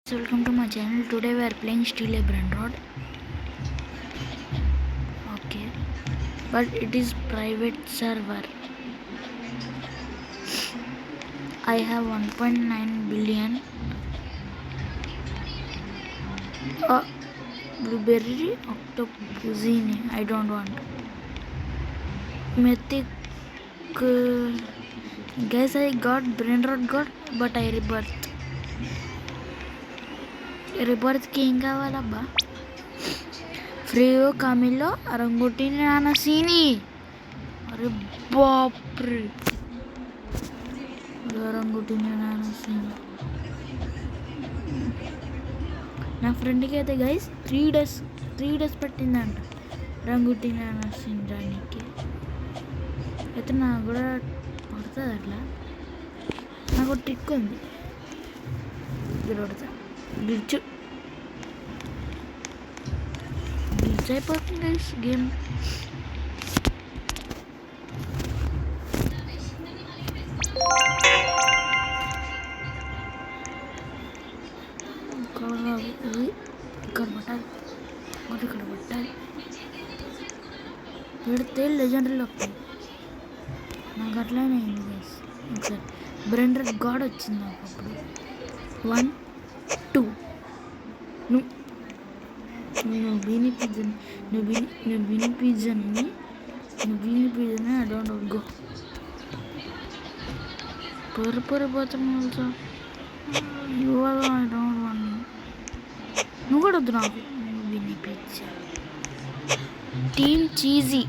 Welcome to my channel. Today we are playing Steel Brainrot. Okay, but it is private server. I have 1.9 billion. Blueberry octopusine. I don't want. Mythic. Guys, I got Brainrot but I rebirth. కి ఏం కావాలబ్బా? ఫ్రీయో కామిల్లో రంగుటిని నాన్న సీని. అరే బాప్రే, రంగుటిని నాన్న సీని. నా ఫ్రెండ్కి అయితే గైస్ 3 days పట్టిందంట రంగుటిని నాన్న సీన్ రానికి. అయితే నాకు కూడా పడుతుంది అట్లా. నాకు ట్రిక్ ఉంది, ఇది పడుతుంది. గ్లిచ్ అయిపోతుంది గైస్ గేమ్. ఇక్కడ పట్టాలి, ఇక్కడ పట్టాలి. పెడితే లెజెండరీలో వస్తుంది. నాకు అట్లనే అయింది గైస్. ఒకసారి బ్రెండర్ గాడ్ వచ్చింది నాకు అప్పుడు. 1 2 నువ్వు బీని పిజ్జాని ఐ డోంట్ గో పొరపోతాను ఆల్సో. I don't want. నువ్వు కూడా వద్దు నాకు. బీని పిజ్జా టీమ్ చీజీ.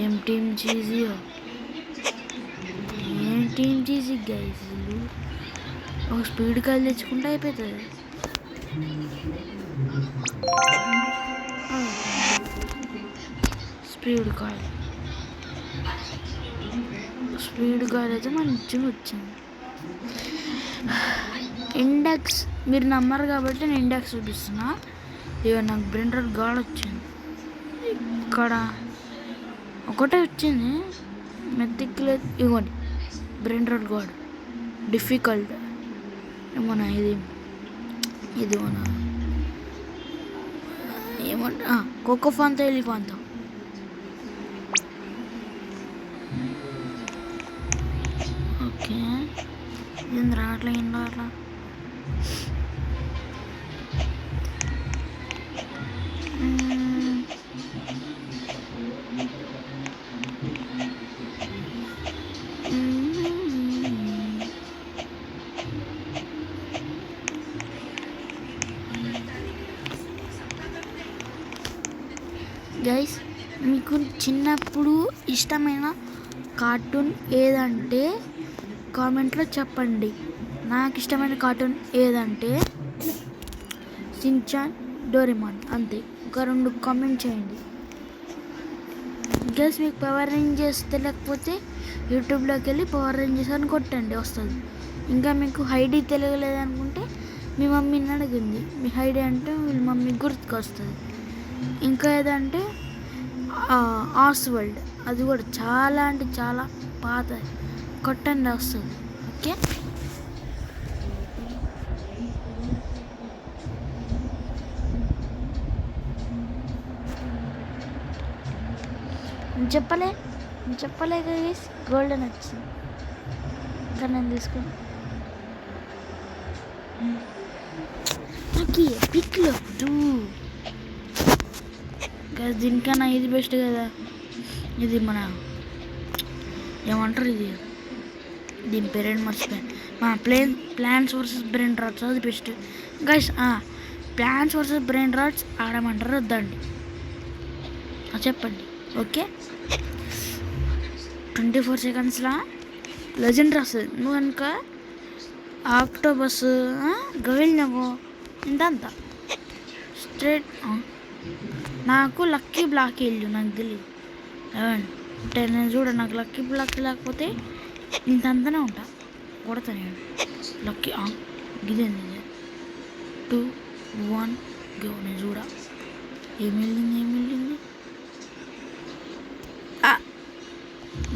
ఏం టీమ్ చీజీ, ఏం టీమ్ చీజీ గైస్. ఒక స్పీడ్ కాల్ తెచ్చుకుంటే అయిపోతుంది. స్పీడ్ కాల్ అయితే మంచిగా వచ్చింది. ఇండెక్స్ మీరు నమ్మరు కాబట్టి నేను ఇండెక్స్ చూపిస్తున్నా. ఇక నాకు బ్రెండర్ గాడ్ వచ్చింది. ఇక్కడ ఒకటే వచ్చింది మెత్తిక్లే. ఇవ్వండి బ్రెండర్ గాడ్ డిఫికల్ట్. మన ఇది మన ఏమంట కోకోఫాంతో ఎలిఫాంతో. ఓకే, ఏం రావట్లే అట్లా. గైస్, మీకు చిన్నప్పుడు ఇష్టమైన కార్టూన్ ఏదంటే కామెంట్లో చెప్పండి. నాకు ఇష్టమైన కార్టూన్ ఏదంటే షిన్చాన్, డోరేమాన్. అంతే, ఒక 2 కామెంట్ చేయండి. గైస్, మీకు పవర్ రేంజర్స్ తెలియకపోతే యూట్యూబ్లోకి వెళ్ళి పవర్ రేంజర్స్ అని కొట్టండి, వస్తుంది. ఇంకా మీకు హైడీ తెలియలేదనుకుంటే మీ మమ్మీని అడిగింది. మీ హైడీ అంటే వీళ్ళ మమ్మీ గుర్తుకొస్తుంది. ఇంకా ఏదంటే ఆస్వల్డ్, అది కూడా చాలా అంటే చాలా పాత. కొట్టండి, వస్తుంది. ఓకే, చెప్పలే గైస్. గోల్డెన్ వచ్చింది ఇంకా నేను తీసుకుని. నాకు ఎపిక్లో గైస్ దీనికన్నా ఇది బెస్ట్ కదా. ఇది మన ఏమంటారు, ఇది దీని పేరేంటి మర్చిపోయాను. మన ప్లాన్స్ వర్సెస్ బ్రెయిన్ రాట్స్, అది best guys. Plans versus brain rots ఆడమంటారు, వద్దండి చెప్పండి. ఓకే, 24 secondsలో లెజెండరీ వస్తుంది. నువ్వు కనుక ఆక్టోబస్ గవిలినవో ఇంతంతా స్ట్రేట్. నాకు లక్కీ బ్లాక్ వెళ్ళు, నాకు తెలియదు అంటే నేను చూడ. నాకు లక్కీ బ్లాక్ లేకపోతే ఇంతంతనే ఉంటా, కొడతాను నేను. లక్కీ గిదేంది 2 1 గో. నేను చూడ ఏమి వెళ్ళింది.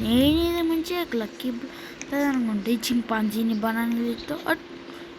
నేను ఇది మంచిగా లక్కీ అనుకుంటే చింపాంజీని బనానా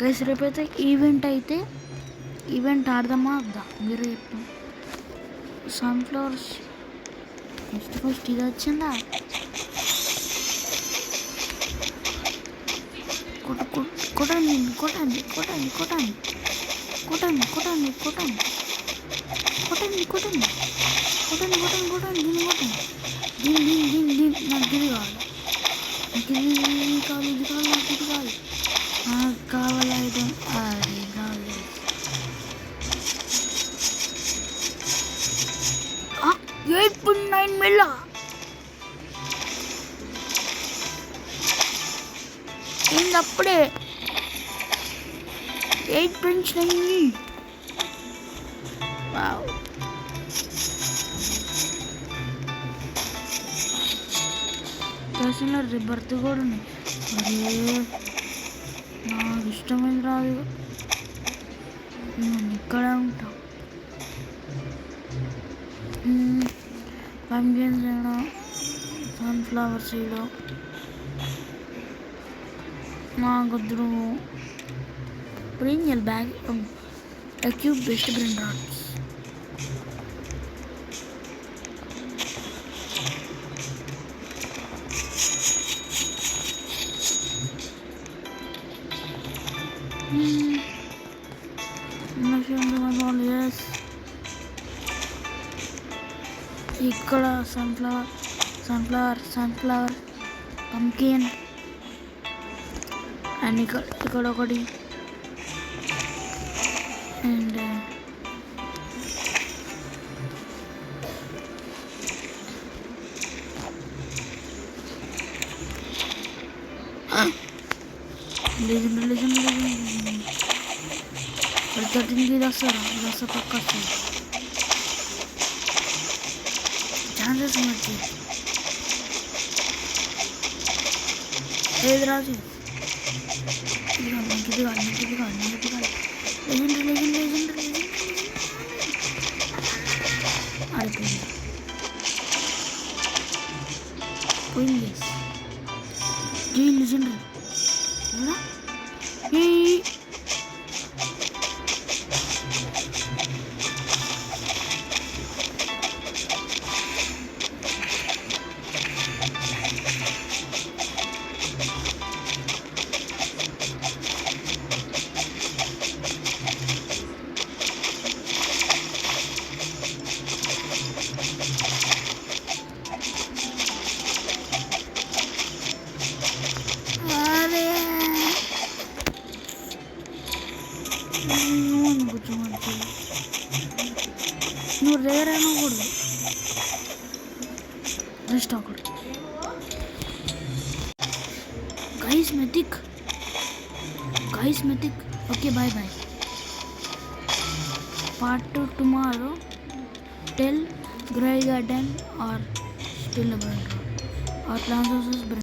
గైస్ రేపైతే ఈవెంట్ ఆడదామా వద్దా మీరు చెప్పు. సన్ఫ్లవర్స్ ఫస్ట్ ఇది వచ్చిందా? కొట్టండి కొట్టండి కొట్టండి కొట్టండి కొట్టండి కొట్టండి కొట్టండి కొట్టండి కొట్టండి కొట్టండి కొట్టండి కొట్టండి దీన్ని కొట్టండి దీన్ని దీన్ని దీన్ని దీన్ని నాకు ఇది కావాలి, నాకు ఇది కావాలి, ఇది కావాలి, నాకు ఇది కావాలి, నాకు కావాలి ఐటమ్ అది కావాలి. 8.9 మిల్ల ఏంది అప్పుడే 8 పెంచినాయి. వావ్ చేసిన రిబర్త్ కూడా ఉన్నాయి. అరే నాకు ఇష్టమైంది రాదు, నేను ఇక్కడే ఉంటా. పంకిన్స్ ఏమో సన్ఫ్లవర్ సీడ్ మాకొద్దు. Brinjal bag cube best Brent rods. ఇక్కడ సన్ఫ్లవర్ పంకిన్ అండ్ ఇక్కడ ఒకటి అండ్ థర్టీన్కి ఇది వస్తారా? ఇది వస్తా పక్క వస్తుంది ఛాన్సెస్ మర్చి ఏది రాజు ఇది కాదు లెజెండరీ అయిపోయింది పోయింది జీ లెజెండరీ నువ్వు రేర్ అనకూడదు జస్ట్ ఒకటి. Guys mythic okay boy part 2 tomorrow. Tell grey garden are still brand are plant